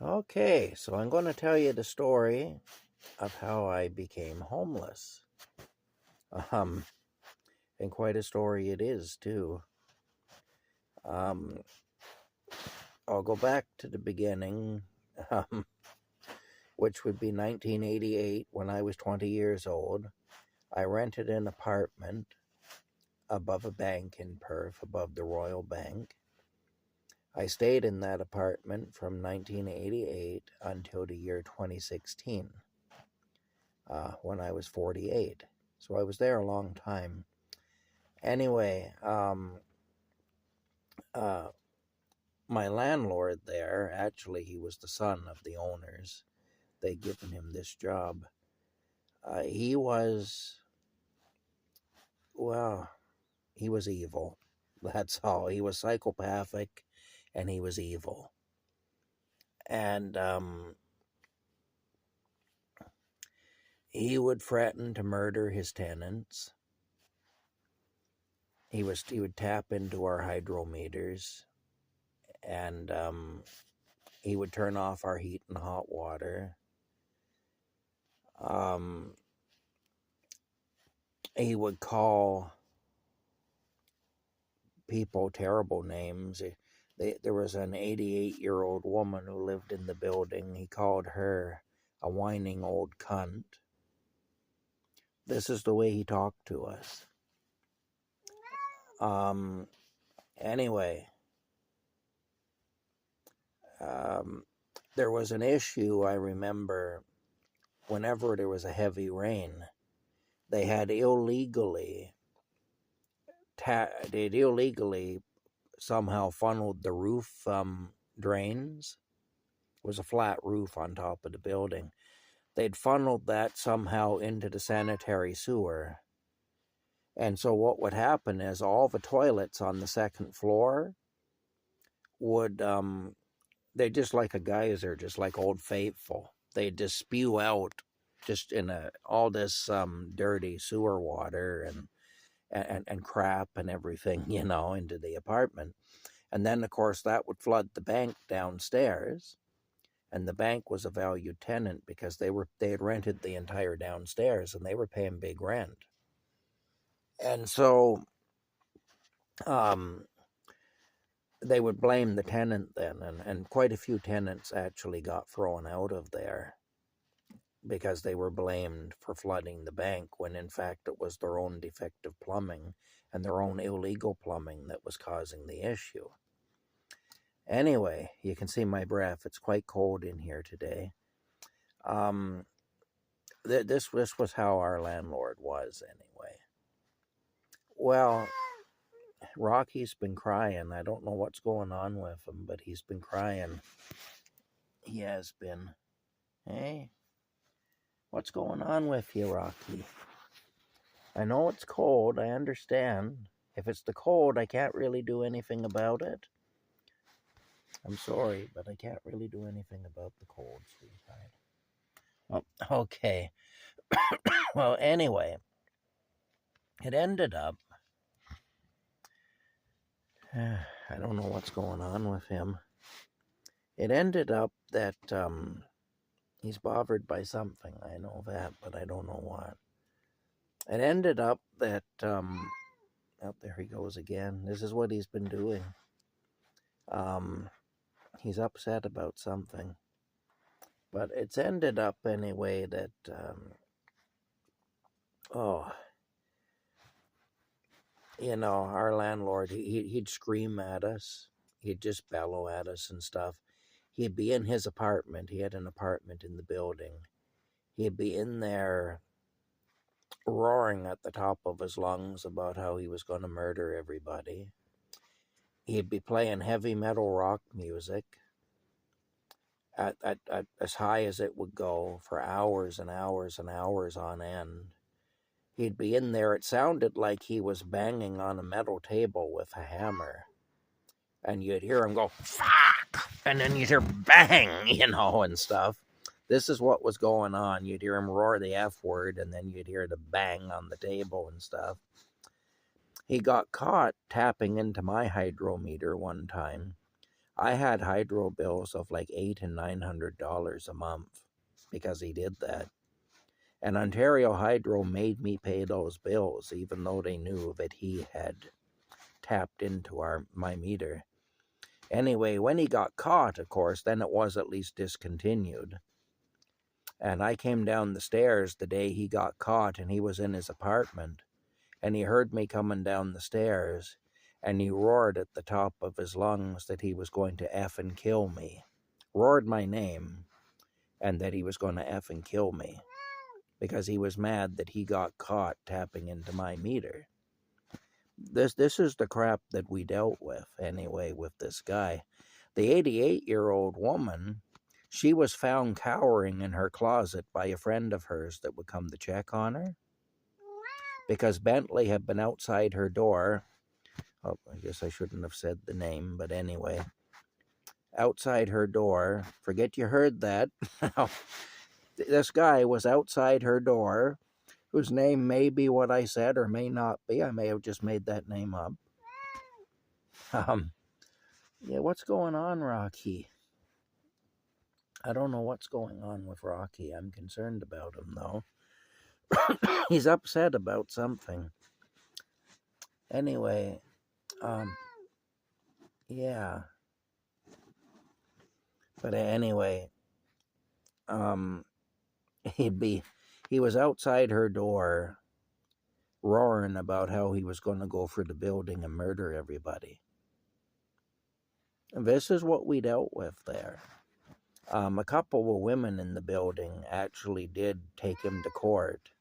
Okay, so I'm going to tell you the story of how I became homeless. Um, and quite a story it is, too. Um, I'll go back to the beginning, um, which would be 1988 when I was 20 years old. I rented an apartment above a bank in Perth, above the Royal Bank. I stayed in that apartment from 1988 until the year 2016, when I was 48. So I was there a long time. Anyway, uh, my landlord there, actually, he was the son of the owners. They'd given him this job. He was, well, he was evil. That's all. He was psychopathic and he was evil. And he would threaten to murder his tenants. He would tap into our hydrometers, and he would turn off our heat and hot water. He would call people terrible names. There was an 88-year-old woman who lived in the building. He called her a whining old cunt. This is the way he talked to us. Anyway, there was an issue, I remember, whenever there was a heavy rain, they had illegally somehow funneled the roof drains. It was a flat roof on top of the building. They'd funneled that somehow into the sanitary sewer. And so what would happen is all the toilets on the second floor would, they just like a geyser, just like Old Faithful. They'd just spew out just in all this dirty sewer water and crap and everything, into the apartment. And then, of course, that would flood the bank downstairs. And the bank was a valued tenant because they had rented the entire downstairs and they were paying big rent. And so they would blame the tenant then, and quite a few tenants actually got thrown out of there because they were blamed for flooding the bank when in fact it was their own defective plumbing and their own illegal plumbing that was causing the issue. Anyway, you can see my breath. It's quite cold in here today. This was how our landlord was anyway. Well, Rocky's been crying. I don't know what's going on with him, but he's been crying. He has been. Hey, what's going on with you, Rocky? I know it's cold. I understand. If it's the cold, I can't really do anything about it. I'm sorry, but I can't really do anything about the cold, sweetheart. Oh, okay. Well, anyway, it ended up, I don't know what's going on with him. It ended up that he's bothered by something. I know that, but I don't know what. It ended up that, oh, there he goes again. This is what he's been doing. He's upset about something. But it's ended up anyway that, our landlord, he'd scream at us. He'd just bellow at us and stuff. He'd be in his apartment. He had an apartment in the building. He'd be in there roaring at the top of his lungs about how he was going to murder everybody. He'd be playing heavy metal rock music at as high as it would go for hours and hours and hours on end. He'd be in there. It sounded like he was banging on a metal table with a hammer. And you'd hear him go, fuck! And then you'd hear bang, and stuff. This is what was going on. You'd hear him roar the F word, and then you'd hear the bang on the table and stuff. He got caught tapping into my hydrometer one time. I had hydro bills of like $800 and $900 a month because he did that. And Ontario Hydro made me pay those bills, even though they knew that he had tapped into my meter. Anyway, when he got caught, of course, then it was at least discontinued. And I came down the stairs the day he got caught, and he was in his apartment. And he heard me coming down the stairs, and he roared at the top of his lungs that he was going to effing kill me. Roared my name, and that he was going to effing kill me, because he was mad that he got caught tapping into my meter. This is the crap that we dealt with, anyway, with this guy. The 88-year-old woman, she was found cowering in her closet by a friend of hers that would come to check on her, because Bentley had been outside her door. Oh, I guess I shouldn't have said the name, but anyway, outside her door. Forget you heard that. This guy was outside her door, whose name may be what I said or may not be. I may have just made that name up. Yeah, what's going on, Rocky? I don't know what's going on with Rocky. I'm concerned about him, though. He's upset about something. Anyway, yeah. But anyway, he was outside her door roaring about how he was going to go for the building and murder everybody. And this is what we dealt with there. A couple of women in the building actually did take him to court,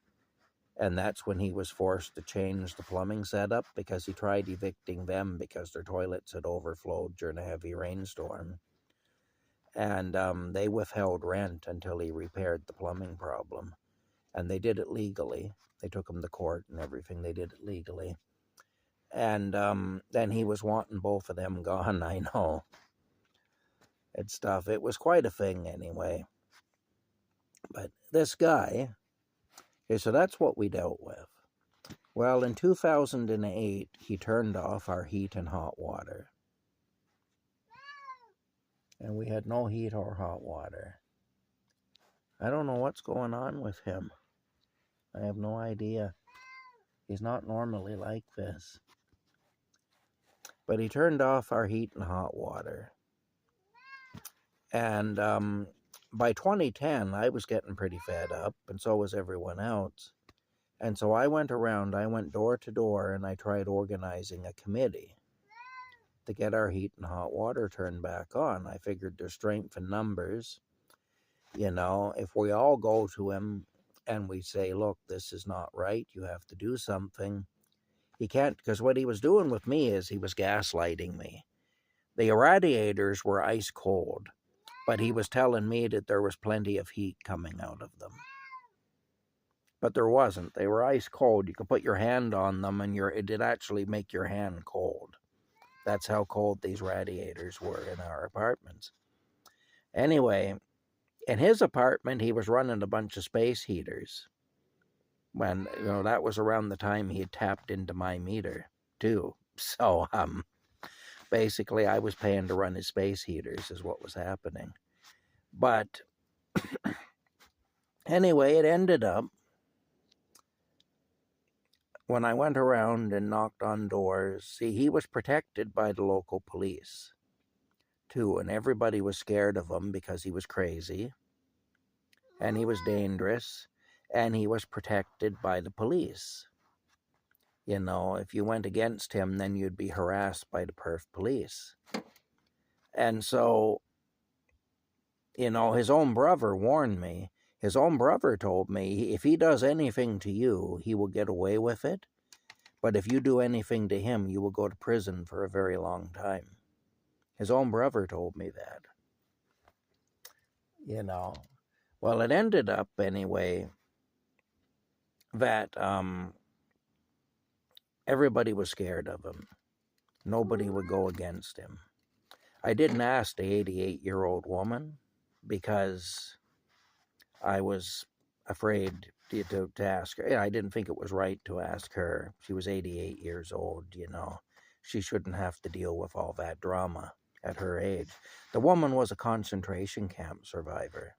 and that's when he was forced to change the plumbing setup, because he tried evicting them because their toilets had overflowed during a heavy rainstorm. And they withheld rent until he repaired the plumbing problem. And they did it legally. They took him to court and everything. They did it legally. And then he was wanting both of them gone, I know. And stuff. It was quite a thing anyway. But this guy, okay, so that's what we dealt with. Well, in 2008, he turned off our heat and hot water. And we had no heat or hot water. I don't know what's going on with him. I have no idea. He's not normally like this. But he turned off our heat and hot water. And by 2010, I was getting pretty fed up, and so was everyone else. And so I went door to door, and I tried organizing a committee to get our heat and hot water turned back on. I figured there's strength in numbers. You know, if we all go to him and we say, look, this is not right, you have to do something. He can't, because what he was doing with me is he was gaslighting me. The radiators were ice cold, but he was telling me that there was plenty of heat coming out of them. But there wasn't. They were ice cold. You could put your hand on them and it did actually make your hand cold. That's how cold these radiators were in our apartments. Anyway, in his apartment, he was running a bunch of space heaters. When, you know, that was around the time he had tapped into my meter, too. So, basically, I was paying to run his space heaters is what was happening. But, anyway, it ended up, when I went around and knocked on doors, see, he was protected by the local police, too, and everybody was scared of him because he was crazy, and he was dangerous, and he was protected by the police. You know, if you went against him, then you'd be harassed by the Perth police. And so, you know, his own brother warned me. His own brother told me, if he does anything to you, he will get away with it. But if you do anything to him, you will go to prison for a very long time. His own brother told me that. You know. Well, it ended up, anyway, that everybody was scared of him. Nobody would go against him. I didn't ask the 88-year-old woman because I was afraid to ask her. I didn't think it was right to ask her. She was 88 years old, you know. She shouldn't have to deal with all that drama. at her age. The woman was a concentration camp survivor.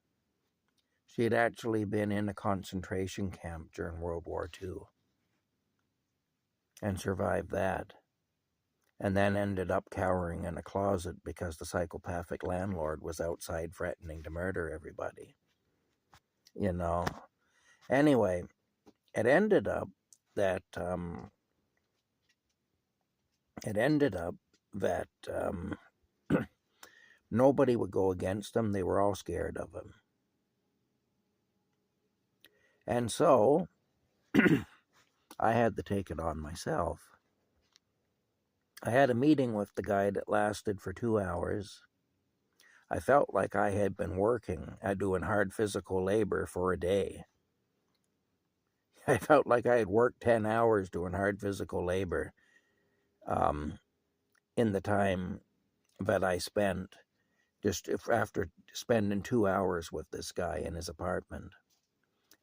She had actually been in a concentration camp during World War II and survived that, and then ended up cowering in a closet because the psychopathic landlord was outside threatening to murder everybody. You know. Anyway, it ended up that nobody would go against him. They were all scared of him. And so I had to take it on myself. I had a meeting with the guy that lasted for 2 hours. I felt like I had been working at doing hard physical labor for a day. I felt like I had worked 10 hours doing hard physical labor in the time that I spent just after spending 2 hours with this guy in his apartment.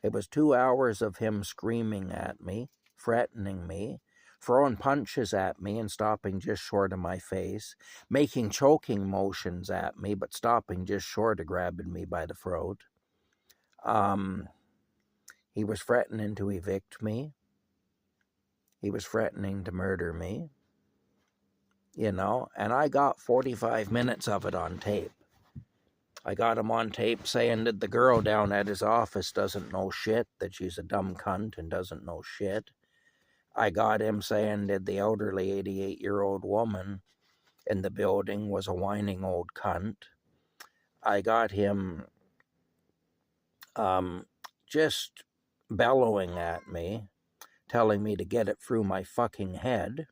It was 2 hours of him screaming at me, threatening me, throwing punches at me and stopping just short of my face, making choking motions at me but stopping just short of grabbing me by the throat. He was threatening to evict me. He was threatening to murder me. You know, and I got 45 minutes of it on tape. I got him on tape saying that the girl down at his office doesn't know shit, that she's a dumb cunt and doesn't know shit. I got him saying that the elderly 88-year-old woman in the building was a whining old cunt. I got him just bellowing at me, telling me to get it through my fucking head,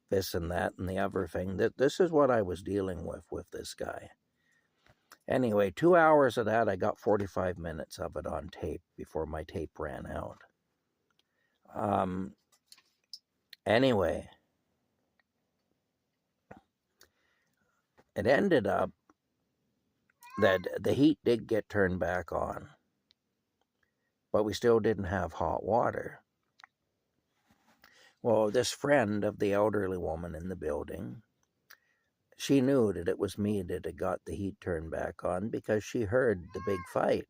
this and that and the other thing. This is what I was dealing with this guy. Anyway, 2 hours of that, I got 45 minutes of it on tape before my tape ran out. Anyway, it ended up that the heat did get turned back on, but we still didn't have hot water. Well, this friend of the elderly woman in the building, she knew that it was me that had got the heat turned back on because she heard the big fight.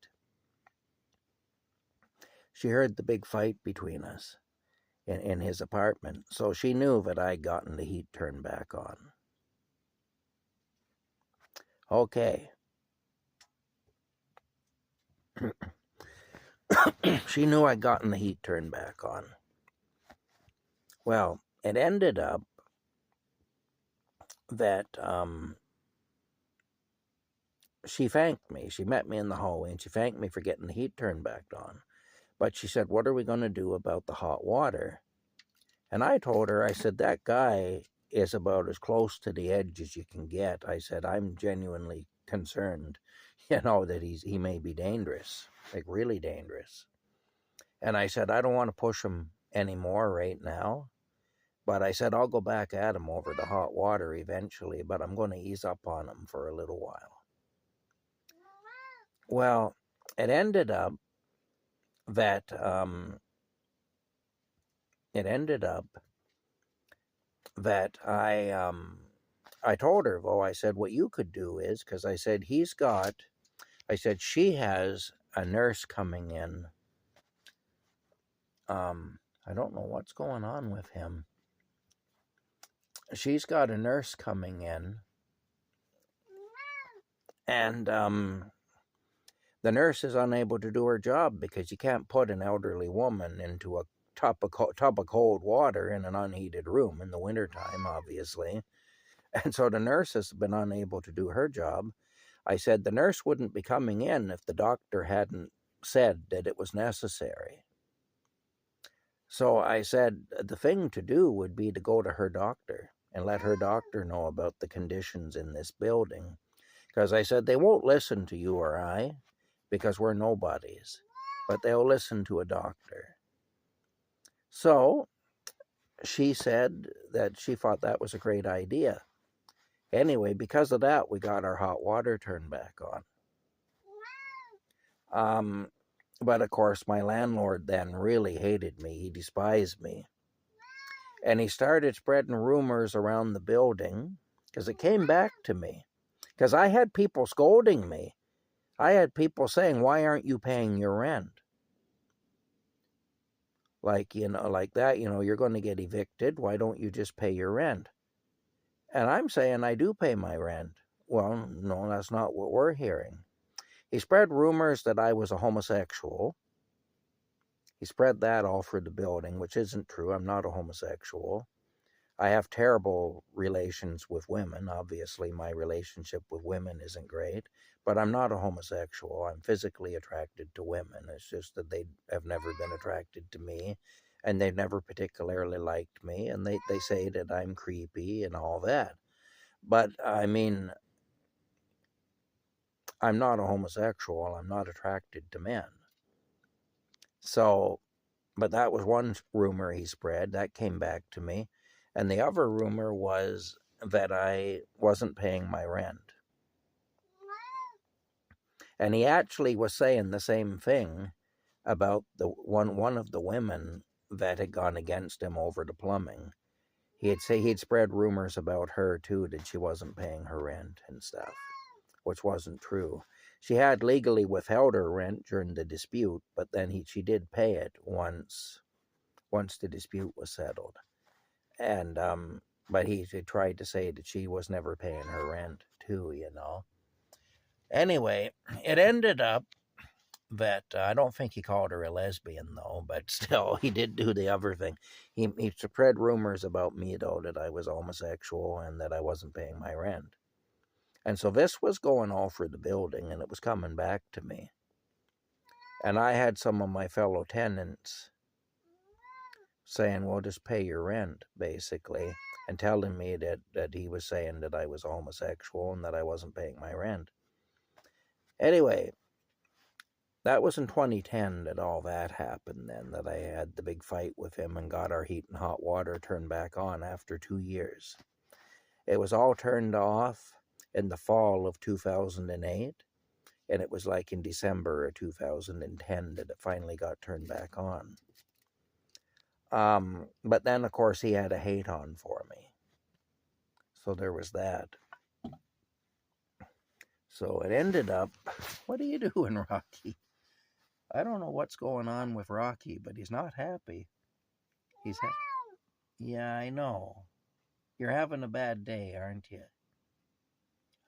She heard the big fight between us in his apartment, so she knew that I'd gotten the heat turned back on. Okay. She knew I'd gotten the heat turned back on. Well, it ended up that she thanked me. She met me in the hallway and she thanked me for getting the heat turned back on. But she said, what are we going to do about the hot water? And I told her, I said, that guy is about as close to the edge as you can get. I said, I'm genuinely concerned, that he may be dangerous, like really dangerous. And I said, I don't want to push him anymore right now. But I said, I'll go back at him over the hot water eventually, but I'm going to ease up on him for a little while. Well, it ended up that I told her, though, I said, what you could do is, because I said, she has a nurse coming in. I don't know what's going on with him. She's got a nurse coming in, and the nurse is unable to do her job because you can't put an elderly woman into a tub of cold water in an unheated room in the wintertime, obviously. And so the nurse has been unable to do her job. I said the nurse wouldn't be coming in if the doctor hadn't said that it was necessary. So I said the thing to do would be to go to her doctor and let her doctor know about the conditions in this building. Because I said they won't listen to you or I because we're nobodies, but they'll listen to a doctor. So she said that she thought that was a great idea. Anyway, because of that, we got our hot water turned back on. But of course, my landlord then really hated me. He despised me. And he started spreading rumors around the building because it came back to me. Because I had people scolding me. I had people saying, why aren't you paying your rent? Like, like that, you're going to get evicted. Why don't you just pay your rent? And I'm saying I do pay my rent. Well, no, that's not what we're hearing. He spread rumors that I was a homosexual. He spread that all through the building, which isn't true. I'm not a homosexual. I have terrible relations with women. Obviously, my relationship with women isn't great, but I'm not a homosexual. I'm physically attracted to women. It's just that they have never been attracted to me, and they've never particularly liked me, and they say that I'm creepy and all that. But, I mean, I'm not a homosexual. I'm not attracted to men. So, but that was one rumor he spread. That came back to me. And the other rumor was that I wasn't paying my rent. And he actually was saying the same thing about the one of the women that had gone against him over the plumbing. He'd spread rumors about her too, that she wasn't paying her rent and stuff, which wasn't true. She had legally withheld her rent during the dispute, but then she did pay it once the dispute was settled. And but he tried to say that she was never paying her rent too, Anyway, it ended up that I don't think he called her a lesbian though, but still he did do the other thing. He spread rumors about me though, that I was homosexual and that I wasn't paying my rent. And so this was going all through the building, and it was coming back to me. And I had some of my fellow tenants saying, well, just pay your rent, basically, and telling me that he was saying that I was homosexual and that I wasn't paying my rent. Anyway, that was in 2010 that all that happened then, that I had the big fight with him and got our heat and hot water turned back on after 2 years. It was all turned off in the fall of 2008, and it was like in December of 2010 that it finally got turned back on. But then, of course, he had a hate on for me. So there was that. So it ended up, what are you doing, Rocky? I don't know what's going on with Rocky, but he's not happy. Yeah, I know. You're having a bad day, aren't you?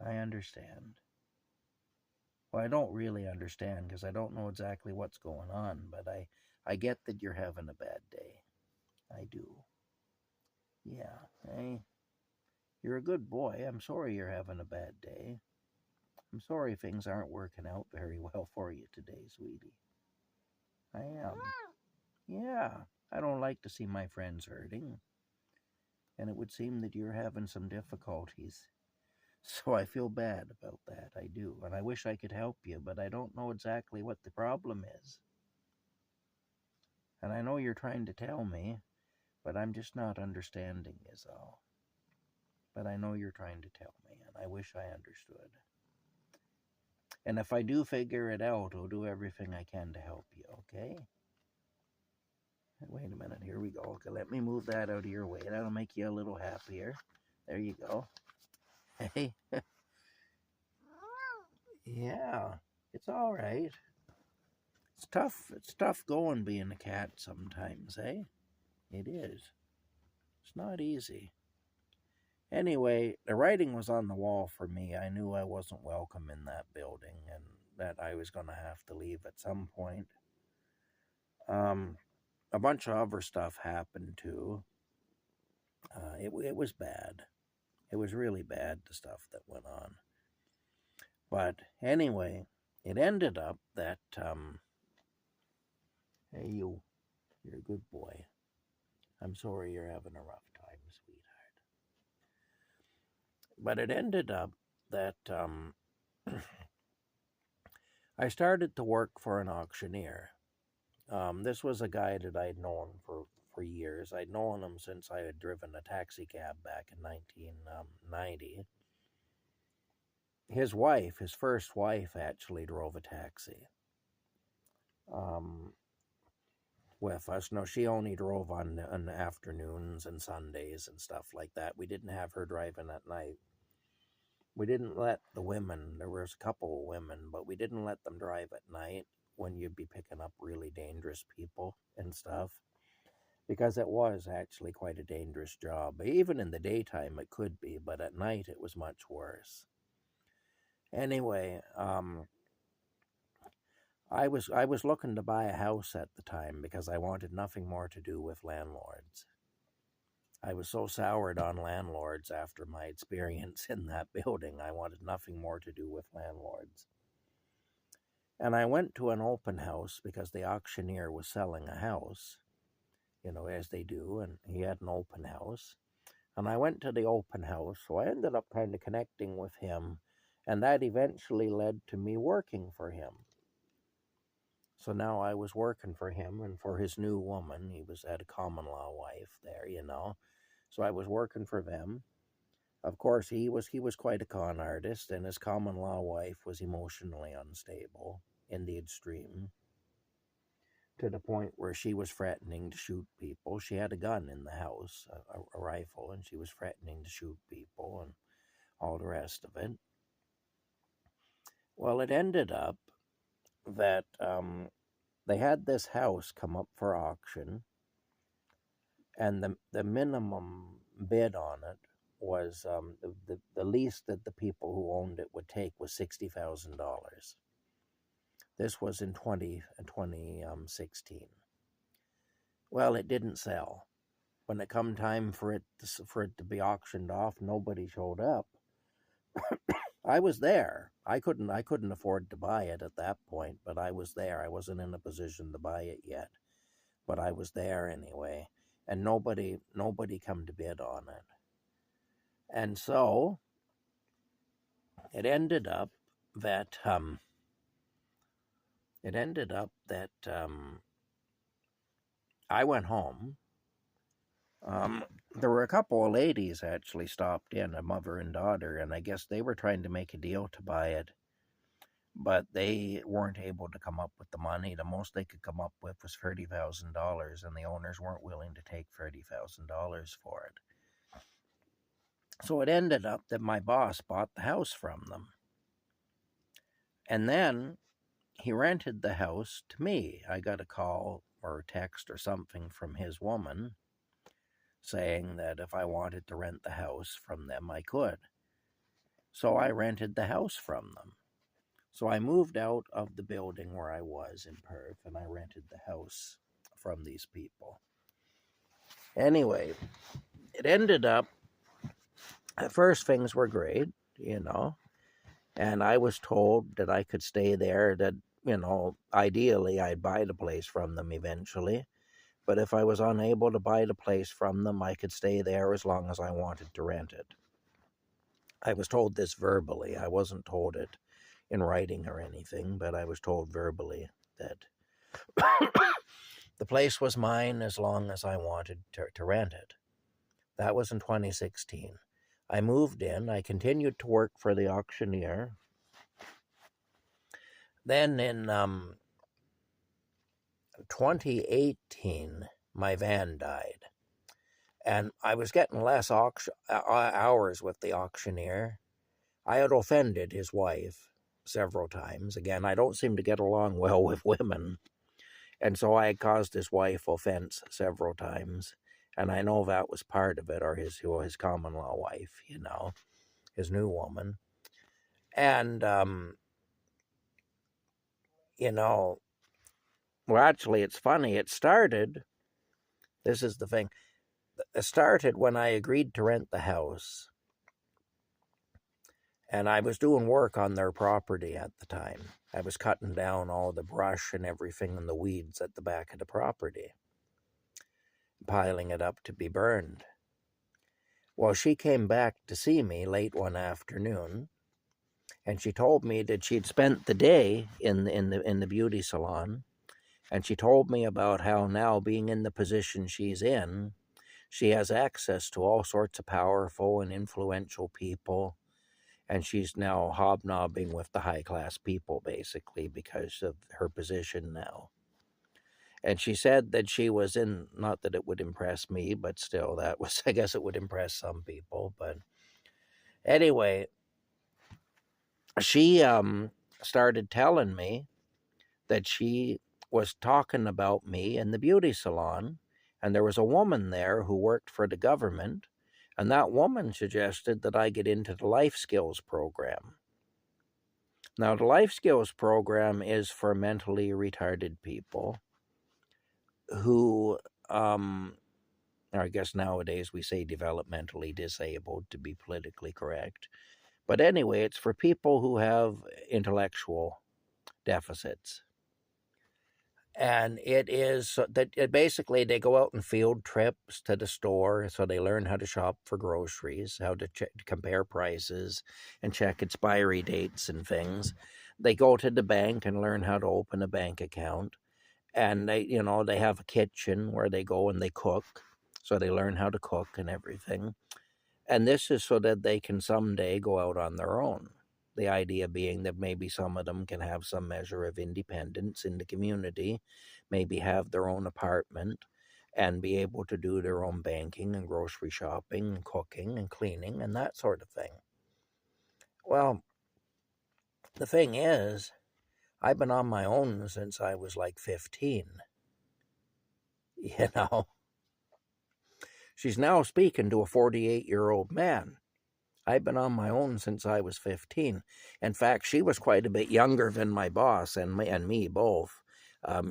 I understand. Well, I don't really understand because I don't know exactly what's going on, but I get that you're having a bad day. I do. Yeah, hey, you're a good boy. I'm sorry you're having a bad day. I'm sorry things aren't working out very well for you today, sweetie. I am. Yeah, I don't like to see my friends hurting. And it would seem that you're having some difficulties. So I feel bad about that, I do. And I wish I could help you, but I don't know exactly what the problem is. And I know you're trying to tell me, but I'm just not understanding is all. But I know you're trying to tell me, and I wish I understood. And if I do figure it out, I'll do everything I can to help you, okay? Wait a minute, here we go. Okay, let me move that out of your way. That'll make you a little happier. There you go. Hey. Yeah, it's all right. It's tough going being a cat sometimes, eh? It is. It's not easy. Anyway, the writing was on the wall for me. I knew I wasn't welcome in that building and that I was going to have to leave at some point. A bunch of other stuff happened too. It was bad. It was really bad, the stuff that went on. But anyway, it ended up that, hey, you're a good boy. I'm sorry you're having a rough time, sweetheart. But it ended up that I started to work for an auctioneer. This was a guy that I'd known for years. I'd known him since I had driven a taxi cab back in 1990. His wife, his first wife, actually drove a taxi with us. No, she only drove on afternoons and Sundays and stuff like that. We didn't have her driving at night. We didn't let the women, there was a couple of women, but we didn't let them drive at night when you'd be picking up really dangerous people and stuff, because it was actually quite a dangerous job. Even in the daytime, it could be, but at night it was much worse. Anyway, I was looking to buy a house at the time because I wanted nothing more to do with landlords. I was so soured on landlords after my experience in that building. I wanted nothing more to do with landlords. And I went to an open house because the auctioneer was selling a house, as they do, and he had an open house. And I went to the open house, so I ended up kind of connecting with him, and that eventually led to me working for him. So now I was working for him and for his new woman. He had a common law wife there, So I was working for them. Of course, he was quite a con artist, and his common law wife was emotionally unstable in the extreme, to the point where she was threatening to shoot people. She had a gun in the house, a rifle, and she was threatening to shoot people and all the rest of it. Well, it ended up that they had this house come up for auction, and the minimum bid on it was the least that the people who owned it would take was $60,000. This was in 2016. Well, it didn't sell. When it come time for it to be auctioned off, nobody showed up. I was there. I couldn't afford to buy it at that point, but I was there. I wasn't in a position to buy it yet, but I was there anyway, and nobody come to bid on it. And so it ended up that I went home. There were a couple of ladies actually stopped in, a mother and daughter, and I guess they were trying to make a deal to buy it, but they weren't able to come up with the money. The most they could come up with was $30,000, and the owners weren't willing to take $30,000 for it. So it ended up that my boss bought the house from them. And then he rented the house to me. I got a call or a text or something from his woman saying that if I wanted to rent the house from them, I could. So I rented the house from them. So I moved out of the building where I was in Perth, and I rented the house from these people. Anyway, it ended up, at first things were great, and I was told that I could stay there, that, ideally I'd buy the place from them eventually. But if I was unable to buy the place from them, I could stay there as long as I wanted to rent it. I was told this verbally. I wasn't told it in writing or anything, but I was told verbally that the place was mine as long as I wanted to rent it. That was in 2016. I moved in. I continued to work for the auctioneer. Then in 2018, my van died, and I was getting less hours with the auctioneer. I had offended his wife several times. Again, I don't seem to get along well with women, and so I had caused his wife offense several times, and I know that was part of it, or his common law wife, his new woman. And, well, actually, it's funny. This is the thing. It started when I agreed to rent the house. And I was doing work on their property at the time. I was cutting down all the brush and everything and the weeds at the back of the property, piling it up to be burned. Well, she came back to see me late one afternoon, and she told me that she'd spent the day in the beauty salon. And she told me about how now, being in the position she's in, she has access to all sorts of powerful and influential people. And she's now hobnobbing with the high-class people, basically, because of her position now. And she said that she was in, not that it would impress me, but still, I guess it would impress some people. But anyway, she started telling me that she was talking about me in the beauty salon, and there was a woman there who worked for the government, and that woman suggested that I get into the life skills program. Now, the life skills program is for mentally retarded people who, or I guess nowadays we say developmentally disabled to be politically correct. But anyway, it's for people who have intellectual deficits. And it is that basically they go out on field trips to the store, so they learn how to shop for groceries, how to compare prices and check expiry dates and things. They go to the bank and learn how to open a bank account, and they have a kitchen where they go and they cook, so they learn how to cook and everything. And this is so that they can someday go out on their own. The idea being that maybe some of them can have some measure of independence in the community, maybe have their own apartment, and be able to do their own banking and grocery shopping and cooking and cleaning and that sort of thing. Well, the thing is, I've been on my own since I was like 15. You know, she's now speaking to a 48-year-old man. I've been on my own since I was 15. In fact, she was quite a bit younger than my boss and me both.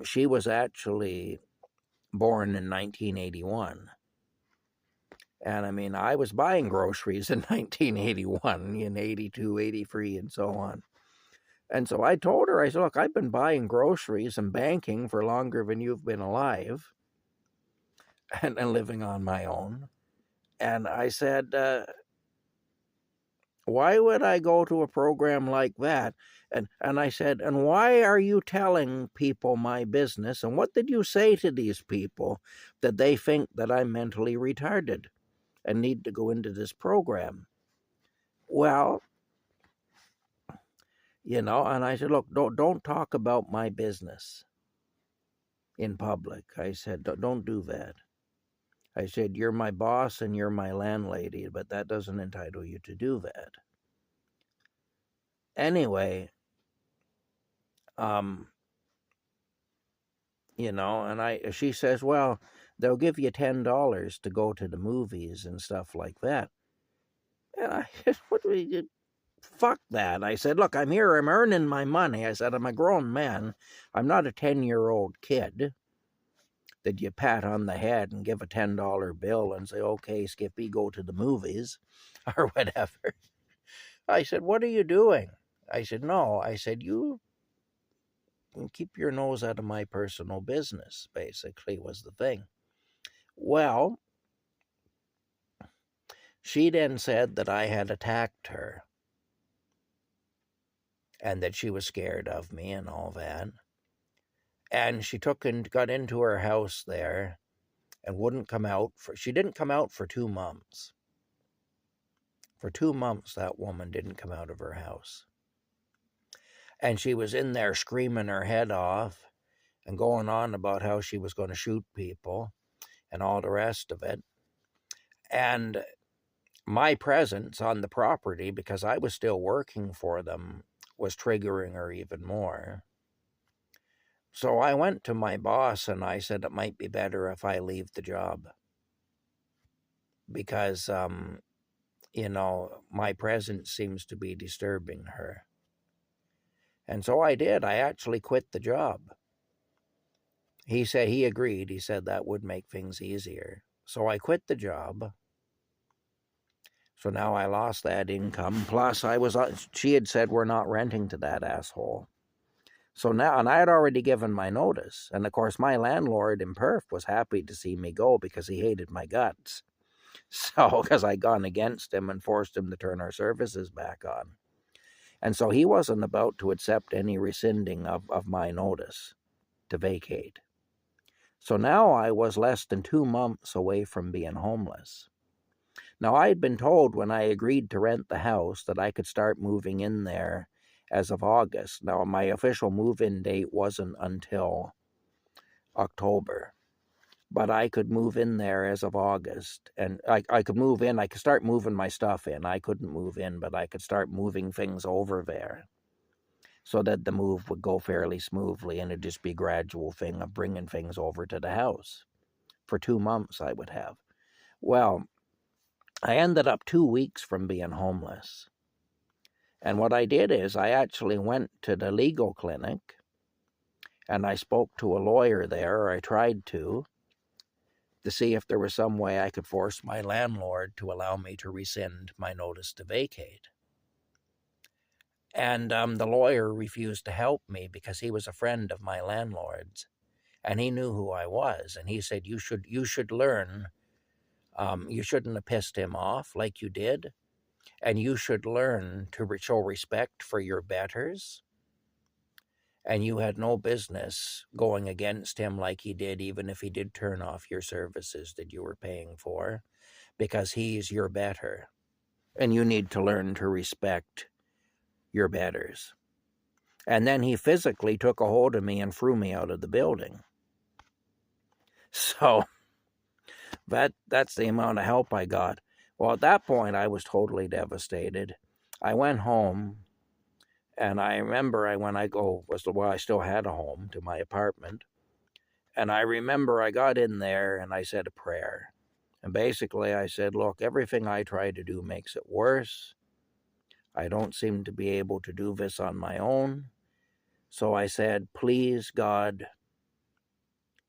She was actually born in 1981. And I mean, I was buying groceries in 1981, in 82, 83, and so on. And so I told her, I said, look, I've been buying groceries and banking for longer than you've been alive and living on my own. And I said, why would I go to a program like that? And I said, and why are you telling people my business? And what did you say to these people that they think that I'm mentally retarded and need to go into this program? Well, and I said, look, don't talk about my business in public. I said, don't do that. I said, you're my boss and you're my landlady, but that doesn't entitle you to do that. Anyway, and she says, well, they'll give you $10 to go to the movies and stuff like that. And I said, fuck that. I said, look, I'm here, I'm earning my money. I said, I'm a grown man. I'm not a 10-year-old kid that you pat on the head and give a $10 bill and say, okay, Skippy, go to the movies or whatever. I said, what are you doing? I said, no. I said, you keep your nose out of my personal business, basically, was the thing. Well, she then said that I had attacked her and that she was scared of me and all that. And she took and got into her house there and wouldn't come out she didn't come out for 2 months. For 2 months, that woman didn't come out of her house. And she was in there screaming her head off and going on about how she was going to shoot people and all the rest of it. And my presence on the property, because I was still working for them, was triggering her even more. So I went to my boss and I said it might be better if I leave the job because, my presence seems to be disturbing her. And so I did. I actually quit the job. He said he agreed. He said that would make things easier. So I quit the job. So now I lost that income. Plus, she had said we're not renting to that asshole. So now, and I had already given my notice. And of course, my landlord in Perth was happy to see me go because he hated my guts. So, because I'd gone against him and forced him to turn our services back on. And so he wasn't about to accept any rescinding of my notice to vacate. So now I was less than 2 months away from being homeless. Now, I had been told when I agreed to rent the house that I could start moving in there as of August. Now, my official move-in date wasn't until October. but I could move in there as of August. And I could move in. I could start moving my stuff in. I couldn't move in, but I could start moving things over there so that the move would go fairly smoothly, and it'd just be a gradual thing of bringing things over to the house. For 2 months I would have. Well, I ended up 2 weeks from being homeless. And what I did is I actually went to the legal clinic and I spoke to a lawyer there, or I tried to see if there was some way I could force my landlord to allow me to rescind my notice to vacate. And the lawyer refused to help me because he was a friend of my landlord's, and he knew who I was. And he said, "You should learn. You shouldn't have pissed him off like you did, and you should learn to show respect for your betters. And you had no business going against him like he did, even if he did turn off your services that you were paying for, because he's your better. And you need to learn to respect your betters." And then he physically took a hold of me and threw me out of the building. So that's the amount of help I got. Well, at that point, I was totally devastated. I went home, and I remember I still had a home, to my apartment. And I remember I got in there and I said a prayer. And basically I said, "Look, everything I try to do makes it worse. I don't seem to be able to do this on my own. So I said, please, God,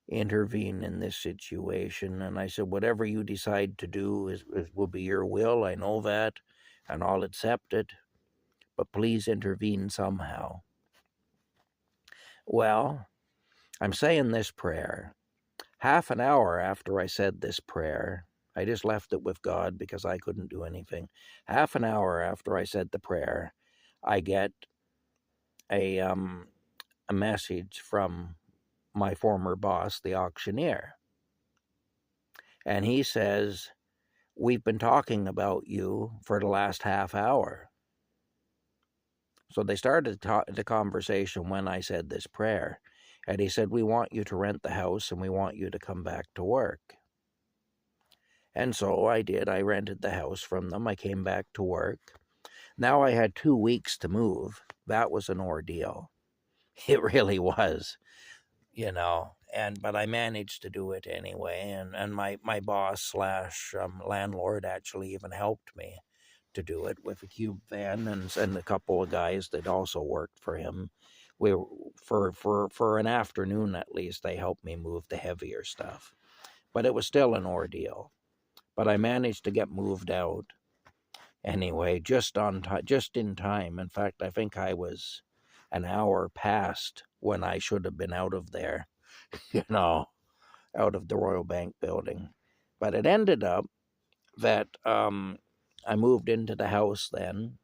intervene in this situation." And I said, "Whatever you decide to do will be your will. I know that, and I'll accept it. But please intervene somehow." Well, I'm saying this prayer. Half an hour after I said this prayer, I just left it with God because I couldn't do anything. Half an hour after I said the prayer, I get a message from my former boss, the auctioneer. And he says, "We've been talking about you for the last half hour." So they started the conversation when I said this prayer. And he said, "We want you to rent the house and we want you to come back to work." And so I did. I rented the house from them. I came back to work. Now I had 2 weeks to move. That was an ordeal. It really was, but I managed to do it anyway. And my boss slash landlord actually even helped me to do it with a cube van and a couple of guys that also worked for him. We for an afternoon at least, they helped me move the heavier stuff. But it was still an ordeal. But I managed to get moved out anyway, just in time. In fact, I think I was an hour past when I should have been out of there, out of the Royal Bank building. But it ended up that I moved into the house then.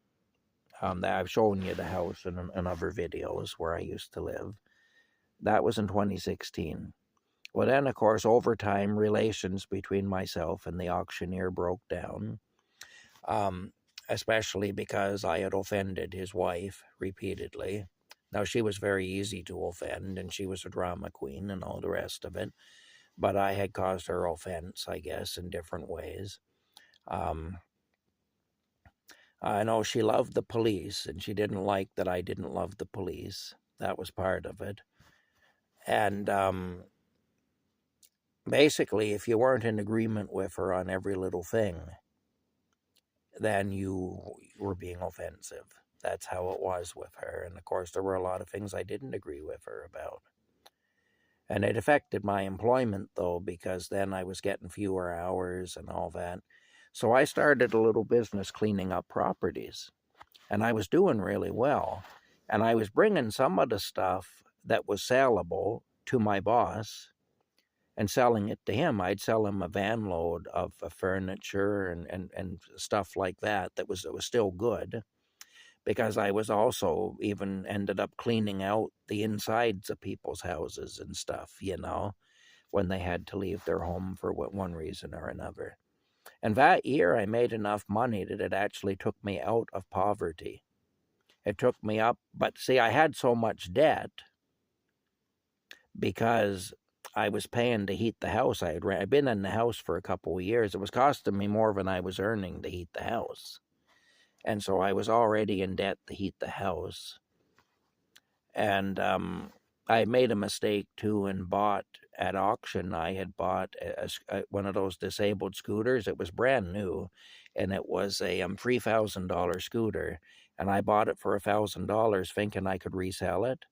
That I've shown you the house in other videos where I used to live. That was in 2016. Well, then, of course, over time, relations between myself and the auctioneer broke down, especially because I had offended his wife repeatedly. Now, she was very easy to offend, and she was a drama queen and all the rest of it, but I had caused her offense, I guess, in different ways. I know she loved the police, and she didn't like that I didn't love the police. That was part of it. And basically, if you weren't in agreement with her on every little thing, then you were being offensive. That's how it was with her. And of course, there were a lot of things I didn't agree with her about. And it affected my employment, though, because then I was getting fewer hours and all that. So I started a little business cleaning up properties. And I was doing really well. And I was bringing some of the stuff that was sellable to my boss and selling it to him. I'd sell him a van load of furniture and stuff like that was still good, because I was also even ended up cleaning out the insides of people's houses and stuff, when they had to leave their home for one reason or another. And that year I made enough money that it actually took me out of poverty. It took me up, but see, I had so much debt because I was paying to heat the house. I'd been in the house for a couple of years. It was costing me more than I was earning to heat the house. And so I was already in debt to heat the house. And I made a mistake too and bought at auction. I had bought one of those disabled scooters. It was brand new, and it was a $3,000 scooter. And I bought it for $1,000 thinking I could resell it.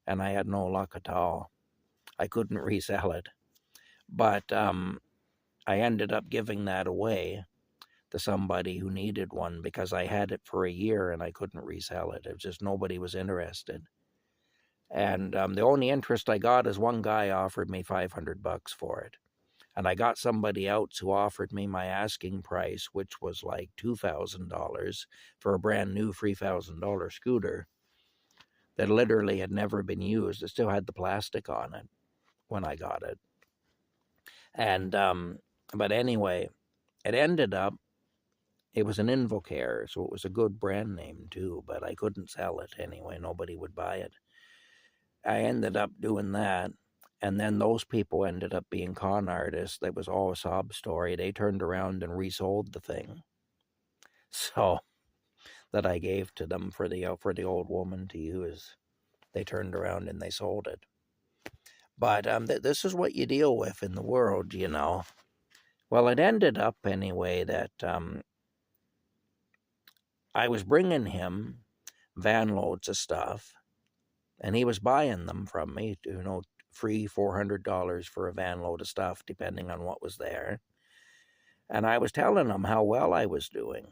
And I had no luck at all. I couldn't resell it. But I ended up giving that away to somebody who needed one because I had it for a year and I couldn't resell it. It was just nobody was interested. And the only interest I got is one guy offered me $500 for it. And I got somebody else who offered me my asking price, which was like $2,000 for a brand new $3,000 scooter that literally had never been used. It still had the plastic on it when I got it. And, but anyway, it ended up, it was an Invocare, so it was a good brand name too, but I couldn't sell it anyway. Nobody would buy it. I ended up doing that. And then those people ended up being con artists. That was all a sob story. They turned around and resold the thing. So that I gave to them for the old woman to use. They turned around and they sold it. But this is what you deal with in the world, you know. Well, it ended up anyway that I was bringing him van loads of stuff, and he was buying them from me, you know, free $400 for a van load of stuff, depending on what was there. And I was telling him how well I was doing.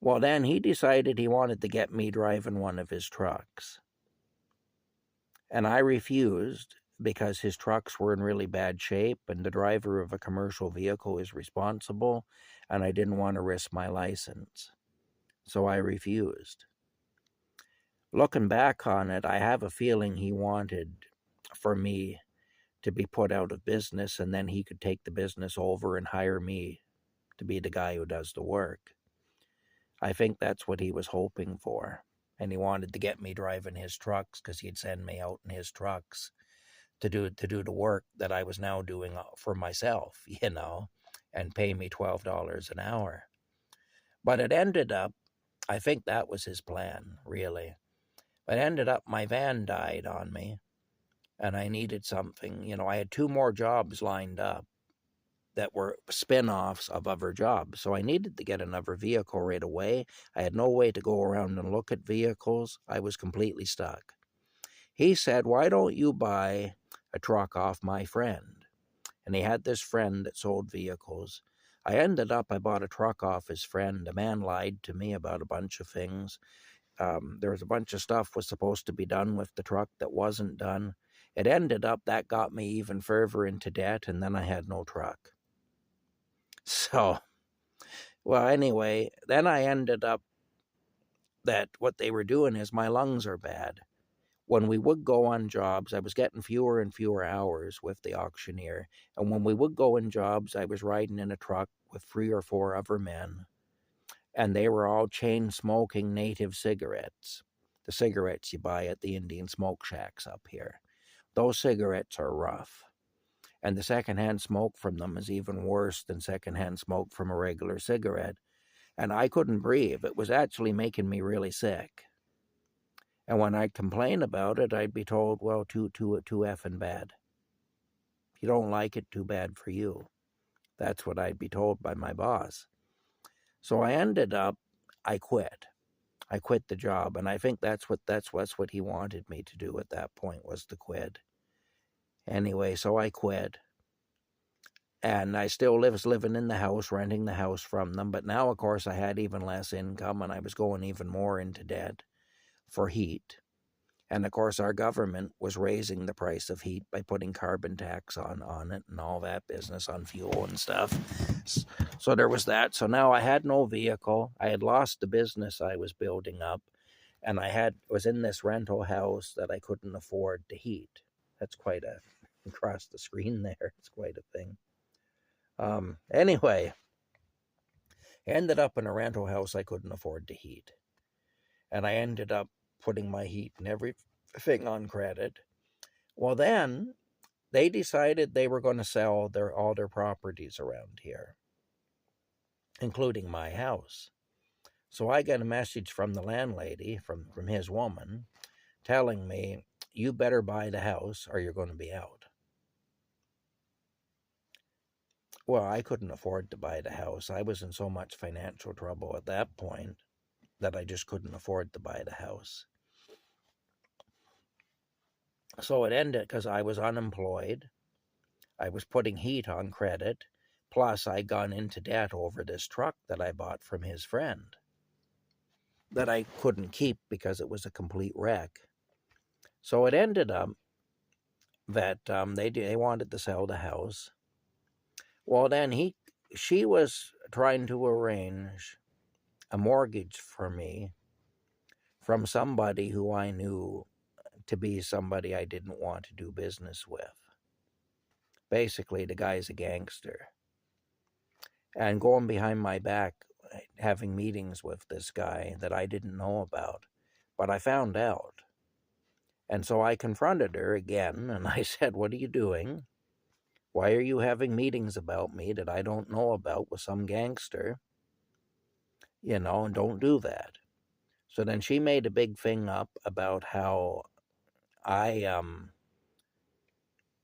Well, then he decided he wanted to get me driving one of his trucks. And I refused because his trucks were in really bad shape and the driver of a commercial vehicle is responsible, and I didn't want to risk my license. So I refused. Looking back on it, I have a feeling he wanted for me to be put out of business, and then he could take the business over and hire me to be the guy who does the work. I think that's what he was hoping for. And he wanted to get me driving his trucks because he'd send me out in his trucks to do the work that I was now doing for myself, you know, and pay me $12 an hour. But it ended up, I think that was his plan, really. But it ended up my van died on me, and I needed something. You know, I had 2 more jobs lined up that were spin-offs of other jobs. So I needed to get another vehicle right away. I had no way to go around and look at vehicles. I was completely stuck. He said, "Why don't you buy a truck off my friend?" And he had this friend that sold vehicles. I bought a truck off his friend. A man lied to me about a bunch of things. There was a bunch of stuff was supposed to be done with the truck that wasn't done. It ended up that got me even further into debt, and then I had no truck. So, well, anyway, then I ended up that what they were doing is my lungs are bad. When we would go on jobs, I was getting fewer and fewer hours with the auctioneer. And when we would go in jobs, I was riding in a truck with 3 or 4 other men. And they were all chain smoking native cigarettes. The cigarettes you buy at the Indian smoke shacks up here. Those cigarettes are rough. And the secondhand smoke from them is even worse than secondhand smoke from a regular cigarette. And I couldn't breathe. It was actually making me really sick. And when I'd complain about it, I'd be told, well, too effing bad. If you don't like it, too bad for you. That's what I'd be told by my boss. So I quit. I quit the job, and I think that's what he wanted me to do at that point, was to quit. Anyway, so I quit. And I still was living in the house, renting the house from them. But now, of course, I had even less income, and I was going even more into debt for heat. And of course, our government was raising the price of heat by putting carbon tax on it and all that business, on fuel and stuff. So there was that. So now I had no vehicle. I had lost the business I was building up, and was in this rental house that I couldn't afford to heat. That's quite across the screen there. It's quite a thing. Anyway, I ended up in a rental house I couldn't afford to heat. And I ended up putting my heat and everything on credit. Well, then they decided they were going to sell all their properties around here, including my house. So I got a message from the landlady, from his woman, telling me, you better buy the house or you're going to be out. Well, I couldn't afford to buy the house. I was in so much financial trouble at that point that I just couldn't afford to buy the house. So it ended because I was unemployed. I was putting heat on credit. Plus, I'd gone into debt over this truck that I bought from his friend that I couldn't keep because it was a complete wreck. So it ended up that they wanted to sell the house. Well, then she was trying to arrange a mortgage for me from somebody who I knew to be somebody I didn't want to do business with. Basically, the guy's a gangster. And going behind my back, having meetings with this guy that I didn't know about, but I found out. And so I confronted her again, and I said, what are you doing? Why are you having meetings about me that I don't know about with some gangster? And don't do that. So then she made a big thing up about how I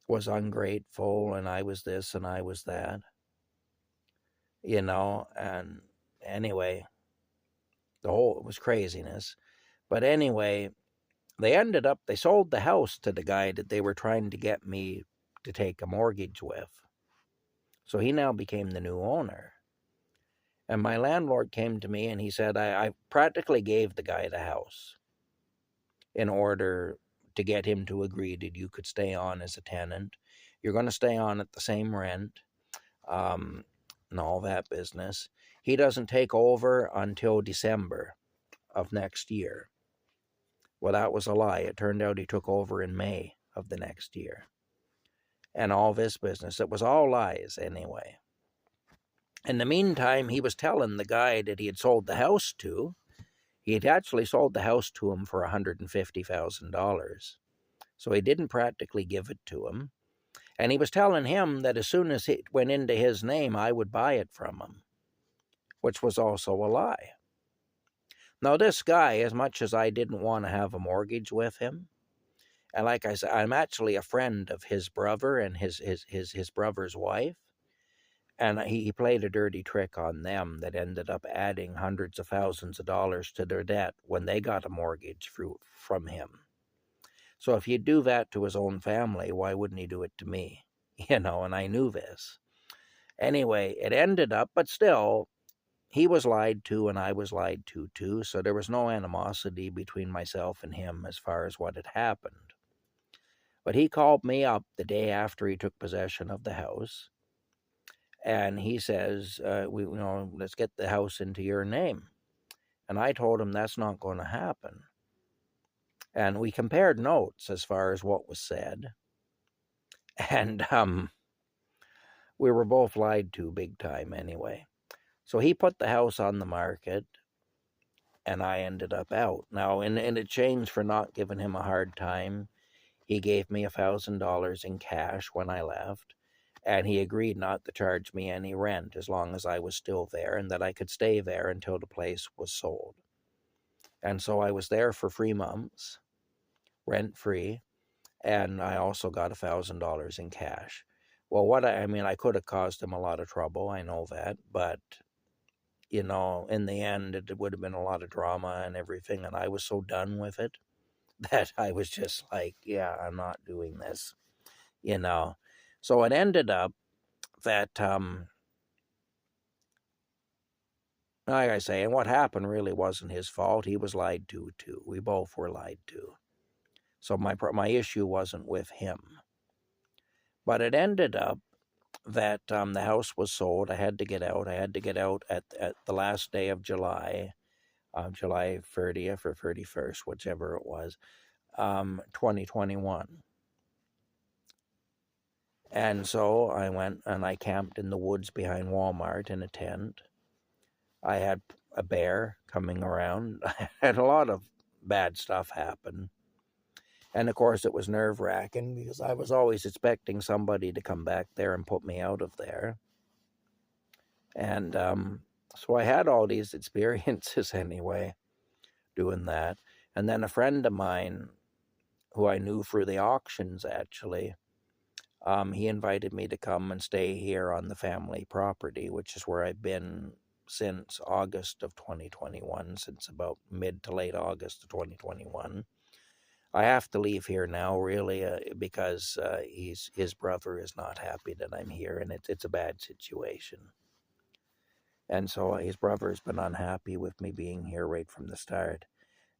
was ungrateful and I was this and I was that, and anyway, it was craziness. But anyway, they sold the house to the guy that they were trying to get me to take a mortgage with. So he now became the new owner. And my landlord came to me and he said, I practically gave the guy the house in order to get him to agree that you could stay on as a tenant. You're going to stay on at the same rent, and all that business. He doesn't take over until December of next year. Well, that was a lie. It turned out he took over in May of the next year. And all this business. It was all lies anyway. In the meantime, he was telling the guy that he had sold the house to, he had actually sold the house to him for $150,000. So he didn't practically give it to him. And he was telling him that as soon as it went into his name, I would buy it from him, which was also a lie. Now, this guy, as much as I didn't want to have a mortgage with him, and like I said, I'm actually a friend of his brother and his brother's wife, and he played a dirty trick on them that ended up adding hundreds of thousands of dollars to their debt when they got a mortgage from him. So if you do that to his own family, why wouldn't he do it to me? And I knew this. Anyway, it ended up, but still, he was lied to and I was lied to too, so there was no animosity between myself and him as far as what had happened. But he called me up the day after he took possession of the house, and he says, let's get the house into your name. And I told him that's not going to happen. And we compared notes as far as what was said. And we were both lied to big time anyway. So he put the house on the market, and I ended up out. Now, in exchange for not giving him a hard time, he gave me $1,000 in cash when I left, and he agreed not to charge me any rent as long as I was still there, and that I could stay there until the place was sold. And so I was there for 3 months, rent-free, and I also got $1,000 in cash. Well, I could have caused him a lot of trouble, I know that, but in the end, it would have been a lot of drama and everything, and I was so done with it that I was just like, yeah, I'm not doing this, So it ended up that, like I say, and what happened really wasn't his fault. He was lied to, too. We both were lied to. So my issue wasn't with him. But it ended up that the house was sold. I had to get out. I had to get out at the last day of July, July 30th or 31st, whichever it was, 2021. And so I went and I camped in the woods behind Walmart in a tent. I had a bear coming around. I had a lot of bad stuff happen. And of course, it was nerve-wracking because I was always expecting somebody to come back there and put me out of there. And so I had all these experiences anyway, doing that. And then a friend of mine, who I knew through the auctions actually, he invited me to come and stay here on the family property, which is where I've been since August of 2021, since about mid to late August of 2021. I have to leave here now, really, because his brother is not happy that I'm here, and it's a bad situation. And so his brother's been unhappy with me being here right from the start.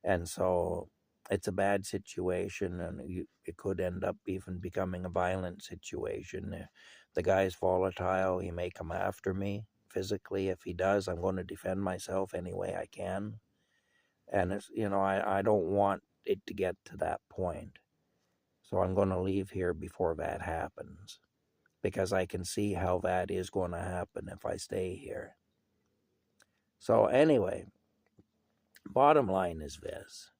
And so it's a bad situation, and it could end up even becoming a violent situation. The guy's volatile. He may come after me physically. If he does, I'm going to defend myself any way I can. And it's, I don't want it to get to that point. So I'm going to leave here before that happens, because I can see how that is going to happen if I stay here. So anyway, bottom line is this.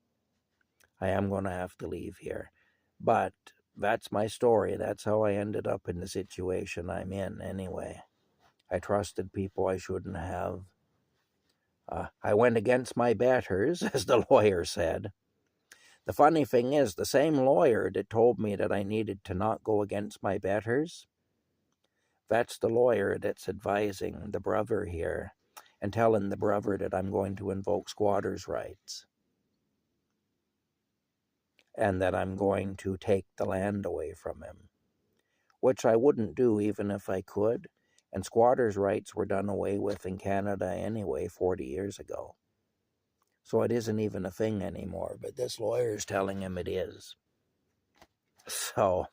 I am going to have to leave here. But that's my story. That's how I ended up in the situation I'm in anyway. I trusted people I shouldn't have. I went against my betters, as the lawyer said. The funny thing is, the same lawyer that told me that I needed to not go against my betters, that's the lawyer that's advising the brother here and telling the brother that I'm going to invoke squatters' rights and that I'm going to take the land away from him, which I wouldn't do even if I could, and squatters' rights were done away with in Canada anyway 40 years ago. So it isn't even a thing anymore, but this lawyer's telling him it is. So,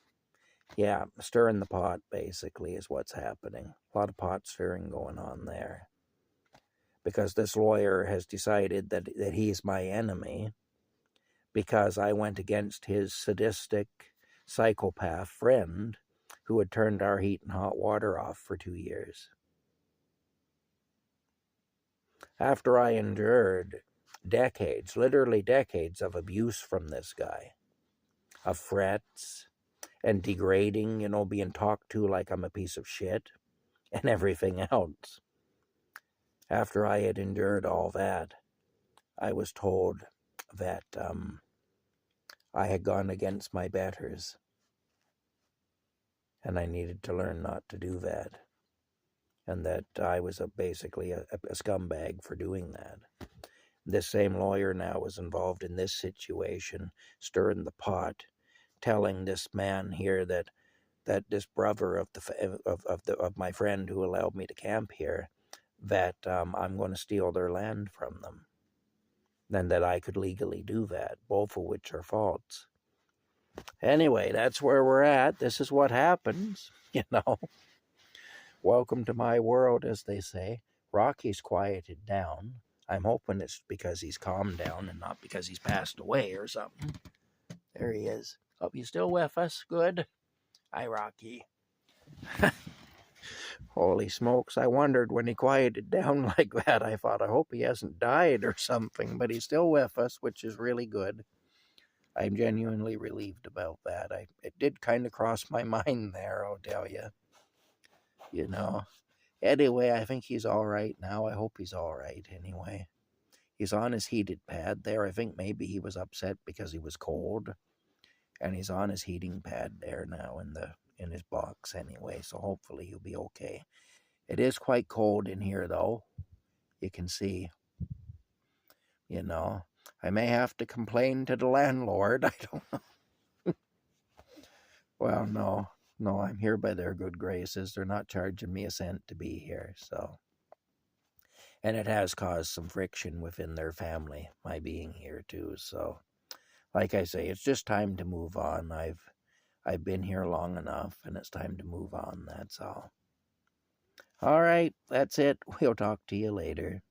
yeah, stirring the pot basically is what's happening. A lot of pot stirring going on there. Because this lawyer has decided that he's my enemy because I went against his sadistic psychopath friend who had turned our heat and hot water off for 2 years. After I endured decades, literally decades of abuse from this guy, of threats and degrading, being talked to like I'm a piece of shit and everything else. After I had endured all that, I was told that I had gone against my betters, and I needed to learn not to do that, and that I was basically a scumbag for doing that. This same lawyer now was involved in this situation, stirring the pot, telling this man here that this brother of my friend who allowed me to camp here, that I'm going to steal their land from them, and that I could legally do that, both of which are false. Anyway, that's where we're at. This is what happens, Welcome to my world, as they say. Rocky's quieted down. I'm hoping it's because he's calmed down and not because he's passed away or something. There he is. Oh, you still with us? Good. Hi, Rocky. Holy smokes, I wondered when he quieted down like that. I thought, I hope he hasn't died or something, but he's still with us, which is really good. I'm genuinely relieved about that. It did kind of cross my mind there, I'll tell you. Anyway, I think he's all right now. I hope he's all right anyway. He's on his heated pad there. I think maybe he was upset because he was cold. And he's on his heating pad there now in his box anyway, so hopefully he'll be okay. It is quite cold in here though. You can see. I may have to complain to the landlord. I don't know. Well, no, I'm here by their good graces. They're not charging me a cent to be here, so. And it has caused some friction within their family, my being here too, so. Like I say, it's just time to move on. I've been here long enough, and it's time to move on, that's all. All right, that's it. We'll talk to you later.